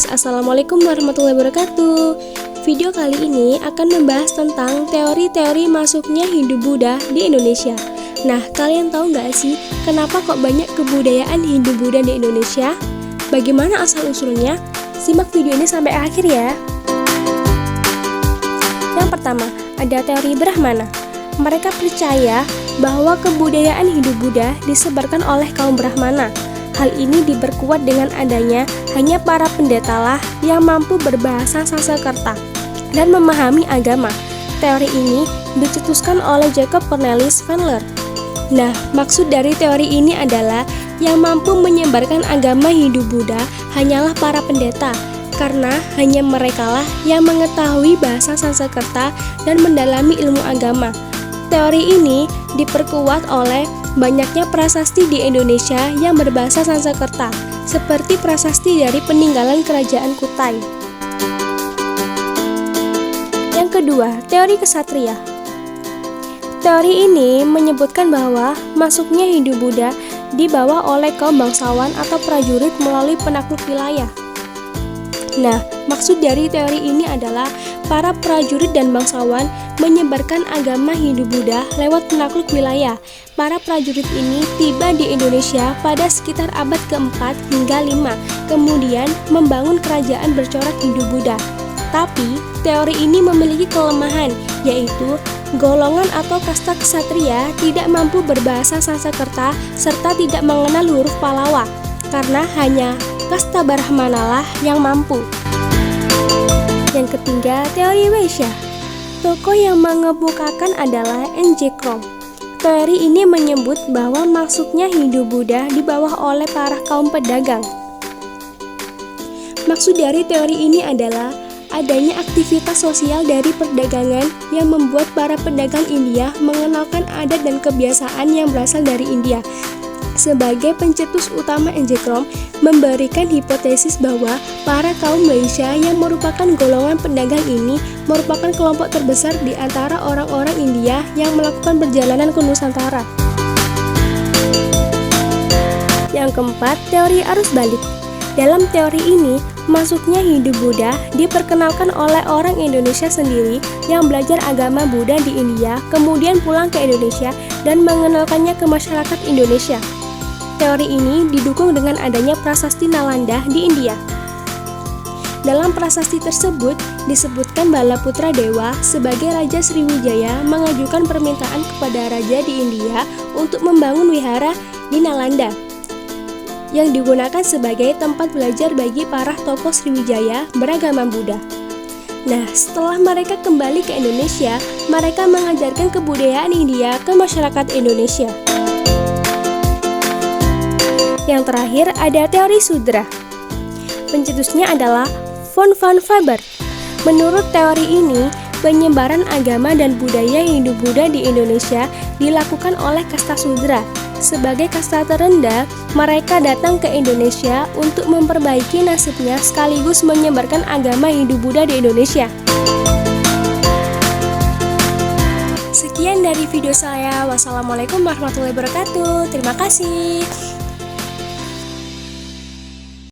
Assalamualaikum warahmatullahi wabarakatuh. Video kali ini akan membahas tentang teori-teori masuknya Hindu-Buddha di Indonesia. Nah, kalian tahu nggak sih kenapa kok banyak kebudayaan Hindu-Buddha di Indonesia? Bagaimana asal-usulnya? Simak video ini sampai akhir ya. Yang pertama, ada teori Brahmana. Mereka percaya bahwa kebudayaan Hindu-Buddha disebarkan oleh kaum Brahmana. Hal ini diperkuat dengan adanya hanya para pendetalah yang mampu berbahasa Sanskerta dan memahami agama. Teori ini dicetuskan oleh Jacob Cornelis van Leer. Nah, maksud dari teori ini adalah yang mampu menyebarkan agama Hindu-Buddha hanyalah para pendeta, karena hanya merekalah yang mengetahui bahasa Sanskerta dan mendalami ilmu agama. Teori ini diperkuat oleh banyaknya prasasti di Indonesia yang berbahasa Sanskerta, seperti prasasti dari peninggalan kerajaan Kutai. Yang kedua, teori kesatria. Teori ini menyebutkan bahwa masuknya Hindu-Buddha dibawa oleh kaum bangsawan atau prajurit melalui penakluk wilayah. Nah, maksud dari teori ini adalah para prajurit dan bangsawan menyebarkan agama Hindu-Buddha lewat penakluk wilayah. Para prajurit ini tiba di Indonesia pada sekitar abad ke-4 hingga 5, kemudian membangun kerajaan bercorak Hindu-Buddha. Tapi, teori ini memiliki kelemahan, yaitu golongan atau kasta ksatria tidak mampu berbahasa Sanskerta serta tidak mengenal huruf Pallawa, karena hanya kasta Brahmana lah yang mampu. Yang ketiga, teori Vaishya. Tokoh yang mengemukakan adalah N.J. Krom. Teori ini menyebut bahwa masuknya Hindu-Buddha di bawah oleh para kaum pedagang. Maksud dari teori ini adalah adanya aktivitas sosial dari perdagangan yang membuat para pedagang India mengenalkan adat dan kebiasaan yang berasal dari India. Sebagai pencetus utama N.J. Krom memberikan hipotesis bahwa para kaum Vaishya yang merupakan golongan pedagang ini merupakan kelompok terbesar di antara orang-orang India yang melakukan perjalanan ke Nusantara. Yang keempat, teori arus balik. Dalam teori ini, masuknya Hindu-Buddha diperkenalkan oleh orang Indonesia sendiri yang belajar agama Buddha di India, kemudian pulang ke Indonesia dan mengenalkannya ke masyarakat Indonesia. Teori ini didukung dengan adanya prasasti Nalanda di India. Dalam prasasti tersebut disebutkan Balaputra Dewa sebagai Raja Sriwijaya mengajukan permintaan kepada raja di India untuk membangun wihara di Nalanda yang digunakan sebagai tempat belajar bagi para tokoh Sriwijaya beragama Buddha. Nah, setelah mereka kembali ke Indonesia, mereka mengajarkan kebudayaan India ke masyarakat Indonesia. Yang terakhir ada teori Sudra. Pencetusnya adalah von Faber. Menurut teori ini, penyebaran agama dan budaya Hindu-Buddha di Indonesia dilakukan oleh kasta Sudra. Sebagai kasta terendah, mereka datang ke Indonesia untuk memperbaiki nasibnya sekaligus menyebarkan agama Hindu-Buddha di Indonesia. Sekian dari video saya. Wassalamualaikum warahmatullahi wabarakatuh. Terima kasih.